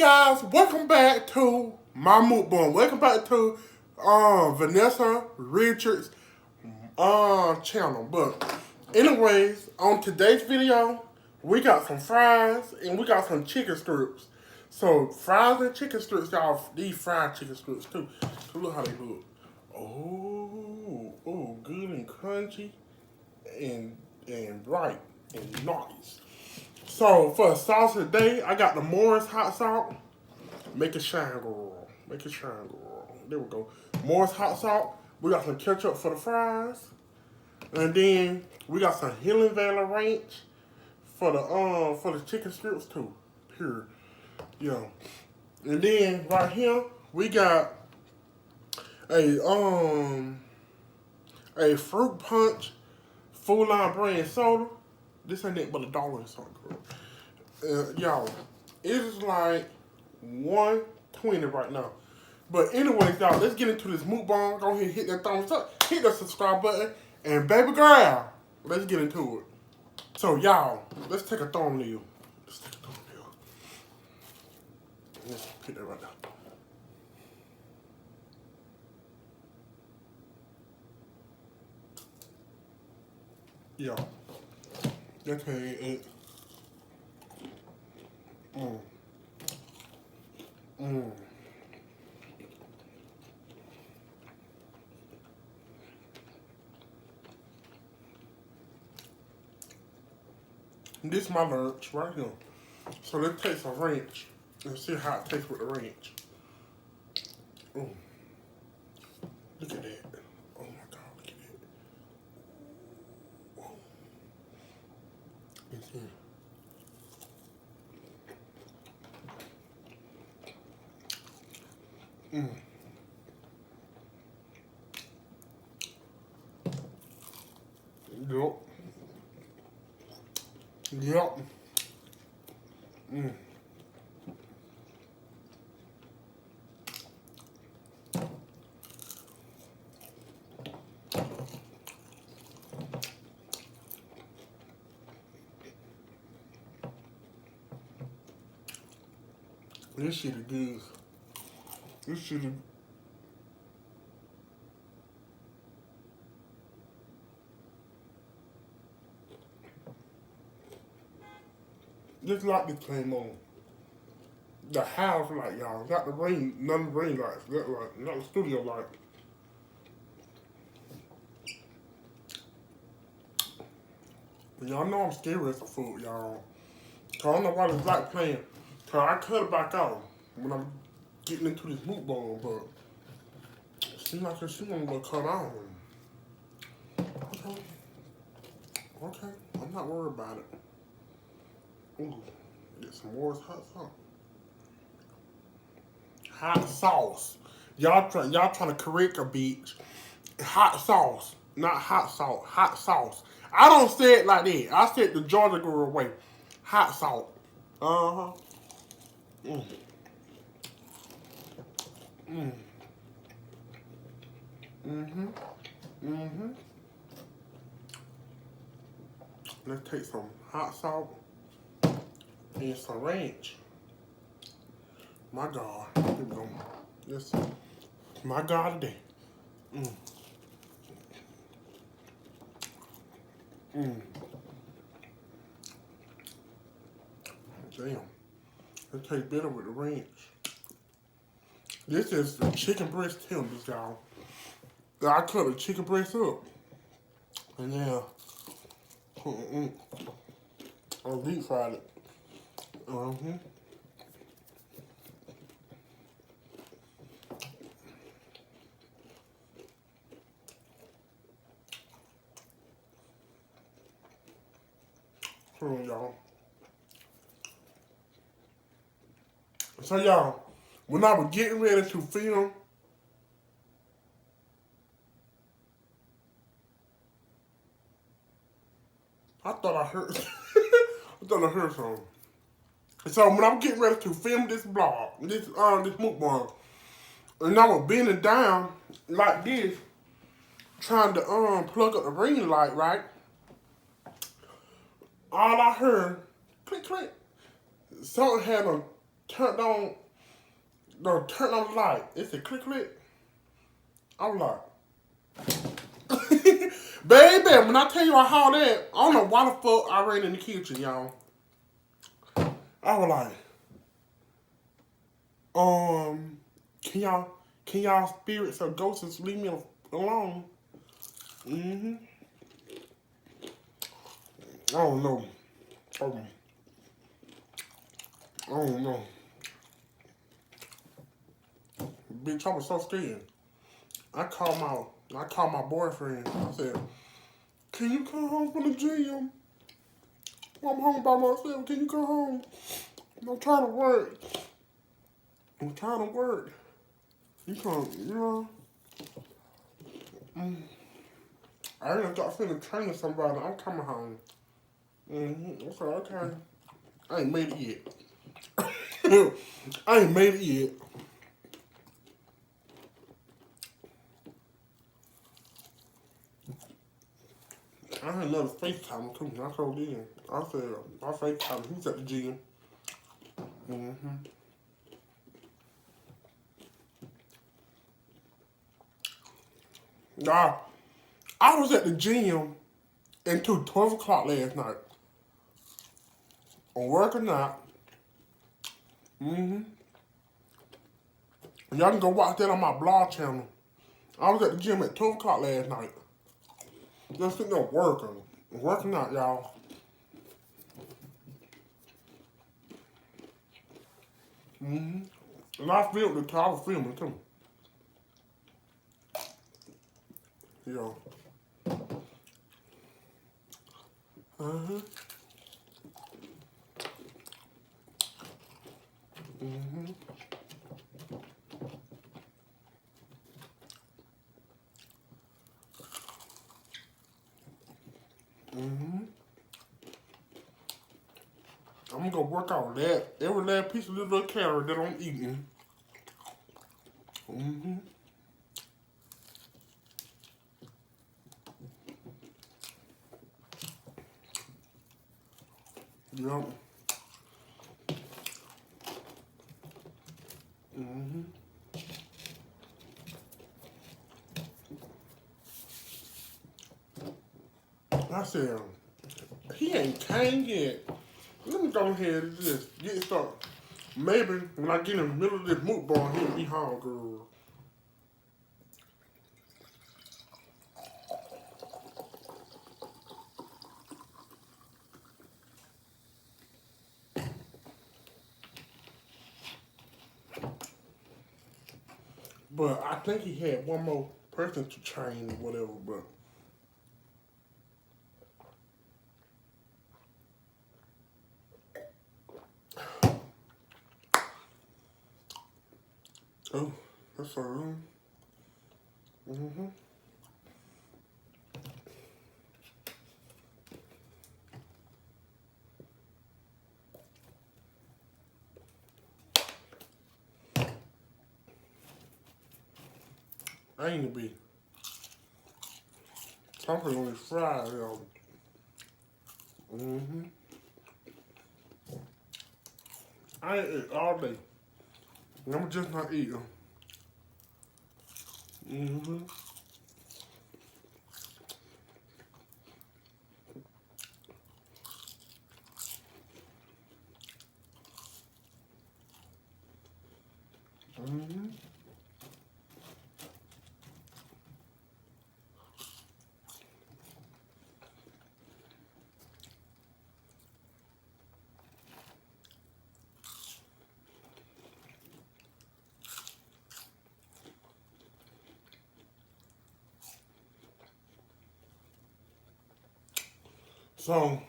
guys, welcome back to my MukBang. Welcome back to Vanessa Richards channel. But anyways, on today's video, we got some fries and we got some chicken strips. So fries and chicken strips, y'all. These fried chicken strips too. So look how they look. Oh, good and crunchy and bright and nice. So for a sauce today, I got the Morris hot salt. Make it shine, girl. Make it shine, girl. There we go. Morris hot salt. We got some ketchup for the fries, and then we got some Healing Valley Ranch for the chicken strips too. Here, yeah. And then right here we got a fruit punch full line brand soda. This ain't it but $1 and something, girl. Y'all, it is like $1.20 right now. But anyways, y'all, let's get into this MukBang. Go ahead and hit that thumbs up, hit the subscribe button, and baby girl, let's get into it. So y'all, let's take a thumbnail. Let's take a thumbnail. Let's hit that right now. Y'all, that's it. This is my lunch right here. So let's take some ranch and see how it tastes with the ranch. Look at that. Oh my God, look at that. Let's see. Yup. This shit is good. This shit is... Just like this came on. The house light, y'all. Got the rain, none of the rain lights. That light, not the studio light. Y'all know I'm scared of food, y'all. Cause I don't know why this light playing. Cause I cut it back out when I'm getting into this MukBang, but it seems like she want to cut on. Okay, I'm not worried about it. Ooh, get some more hot sauce. Hot sauce. Y'all trying to correct a bitch. Hot sauce, not hot salt. Hot sauce. I don't say it like that. I said the Georgia girl way. Hot salt. Let's take some hot salt and some ranch. My God, here we go. This, my God today. Damn, it tastes better with the ranch. This is the chicken breast tenders, y'all. I cut the chicken breast up, and then I deep fried it. Y'all. So y'all, when I was getting ready to film, I thought I heard something. So when I was getting ready to film this vlog, this MukBang, and I was bending down like this, trying to plug up the ring light, right? All I heard, click, click. Something had turned on, no, turned on the light. It said click click. I was like, baby, when I tell you I hauled that, I don't know why the fuck I ran in the kitchen, y'all. I was like, can y'all spirits or ghosts leave me alone? Mm-hmm. I don't know. I don't know. Bitch, I was so scared. I called my boyfriend. I said, can you come home from the gym? I'm home by myself. Can you come home? I'm trying to work. You come, you know. I ain't got to training somebody. I'm coming home. I said, okay. I ain't made it yet. I ain't made it yet. I had another FaceTime too. I told him. I said, I FaceTime. He's at the gym. Nah, I was at the gym until 12 o'clock last night. On work or not. Y'all can go watch that on my blog channel. I was at the gym at 12 o'clock last night. Just sitting there working out, y'all. And I filmed it too. I was filming too. Yeah. I'm gonna go work out that. Every last piece of this little carrot that I'm eating. Yep. I said, he ain't came yet. Let me go ahead and just get started. Maybe when I get in the middle of this MukBang, he'll be hungry. But I think he had one more person to train or whatever, but oh, that's all right. I ain't gonna be something on his fries, yo. I ain't eat all day. I'm just not eating. So,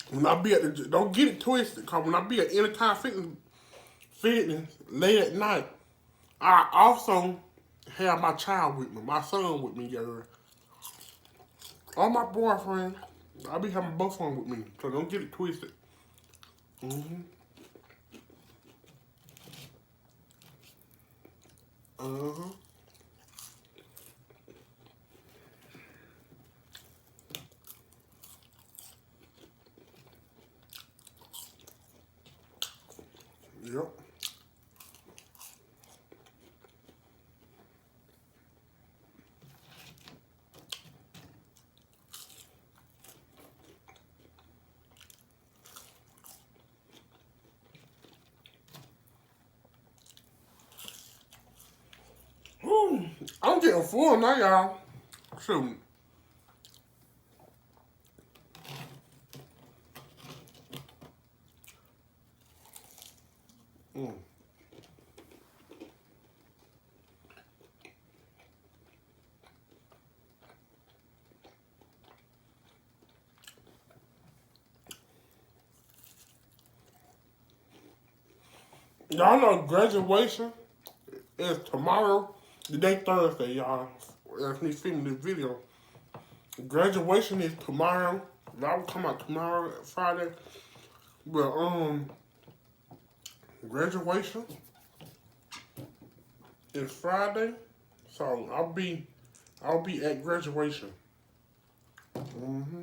when I be at the, don't get it twisted, cause when I be at Anytime Fitness late at night, I also have my child with me, my son with me, girl. Or my boyfriend. I be having both of them with me, so don't get it twisted. I'm getting full now, y'all. Shoot. Mm. Y'all know graduation is tomorrow. Today Thursday, y'all. If you see this video, graduation is tomorrow. That will come out tomorrow, Friday. But graduation is Friday, so I'll be at graduation. Mm-hmm.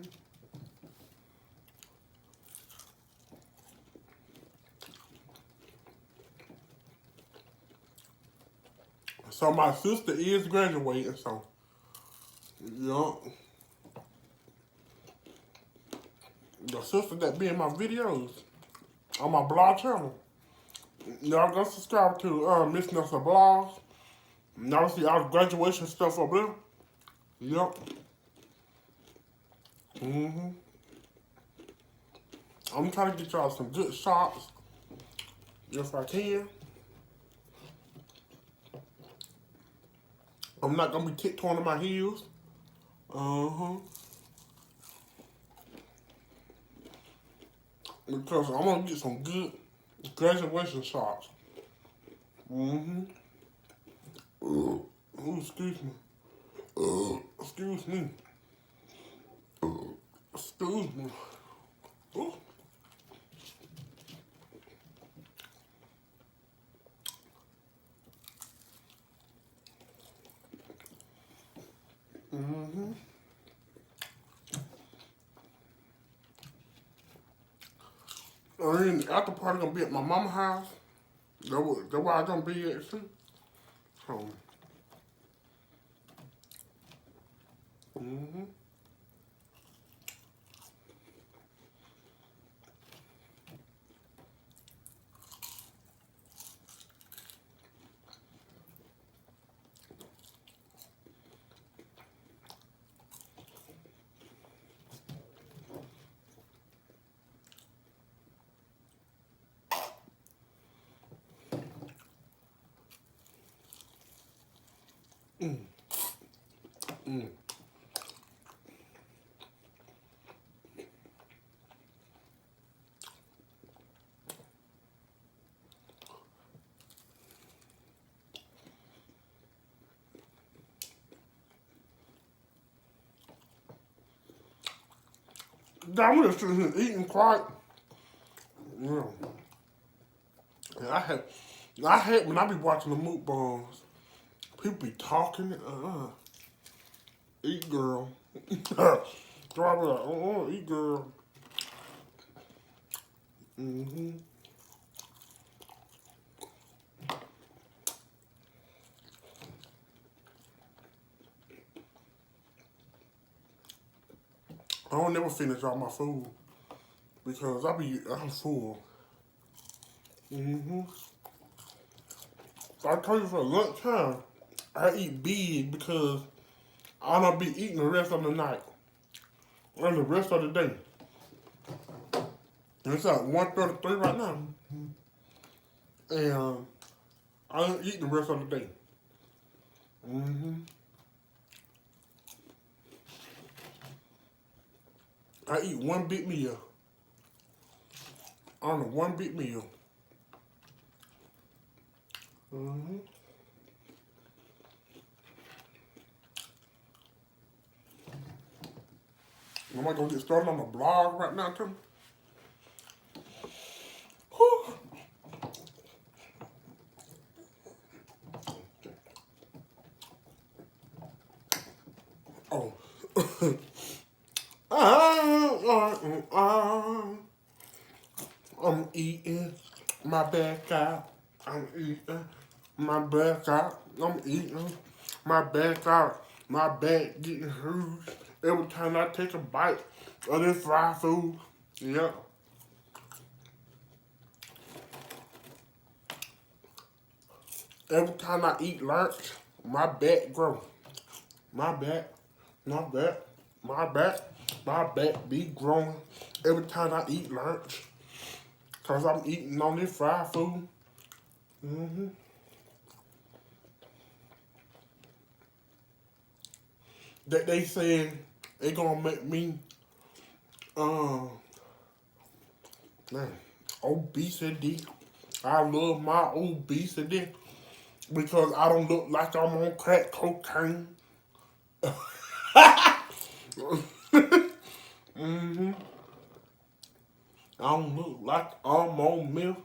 So my sister is graduating, so yeah. The sister that be in my videos on my blog channel. Y'all go subscribe to Miss Nelson Blogs. Y'all see all the graduation stuff up there. Yep. Mm-hmm. I'm trying to get y'all some good shots. If I can. I'm not gonna be tiptoeing on my heels. Uh-huh. Because I'm gonna get some good graduation shots. Mm-hmm. Ooh, excuse me. Excuse me. Excuse me. Ooh. Mm-hmm. I mean, after party gonna be at my mama's house. That's where I gonna be at too. So, mm-hmm. Mm. Mm. I'm just sitting here eating quiet. Yeah. And I hate when I be watching the MukBangs. People be talking. Eat girl. So I be like, eat girl. Mm-hmm. I don't never finish all my food because I'm full. Mm-hmm. I told you for lunchtime, I eat big because I don't be eating the rest of the night and the rest of the day. And it's at 1:33 right now, and I ain't eating the rest of the day. Mm-hmm. I eat one big meal. On one big meal. Mm-hmm. Am I gonna get started on the blog right now, too? Whew. Oh. I'm eating my back out. I'm eating my back out. I'm eating my back out. My back getting huge every time I take a bite of this fried food. Yeah. Every time I eat lunch, My back grow. My back, my back, my back, my back be growing every time I eat lunch. Cause I'm eating on this fried food. Mm-hmm. That they said it gonna make me um man, obesity. I love my obesity because I don't look like I'm on crack cocaine. Mm-hmm. I don't look like I'm on milk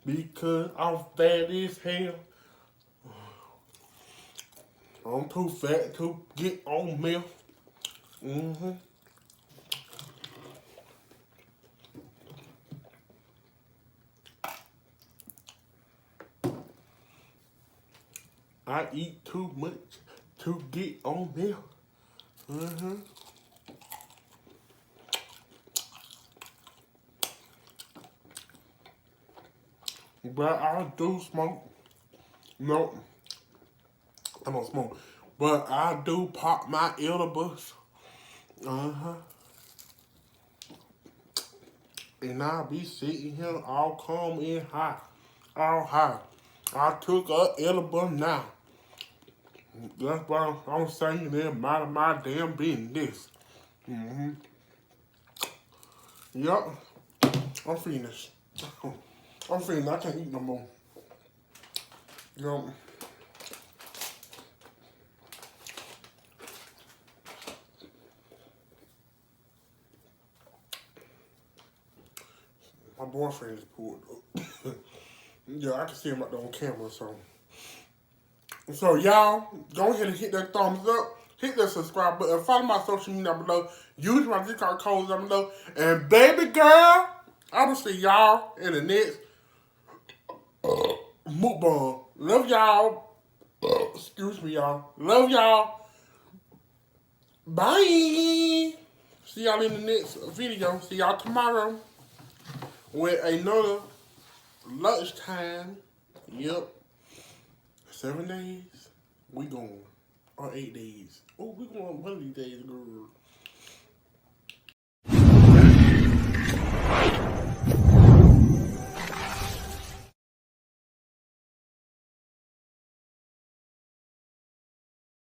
because I'm fat as hell. I'm too fat to get on milk. Mm-hmm. I eat too much to get on milk. Mm-hmm. But I do smoke. No, I don't smoke. But I do pop my edibles. Uh-huh. And I be sitting here all calm and high. All high. I took a edible now. That's why I'm saying that my damn business. Mm-hmm. Yup. I'm finished. I'm finished. I can't eat no more. Yup. My boyfriend is pulled up. Yeah, I can see him out there on camera, so. So y'all, go ahead and hit that thumbs up, hit that subscribe button, follow my social media down below, use my discount codes down below, and baby girl, I will see y'all in the next MukBang. Love y'all. Excuse me, y'all. Love y'all. Bye. See y'all in the next video. See y'all tomorrow with another lunchtime. Yep. 7 days. We going. Or 8 days. Oh, we going one of these days, girl.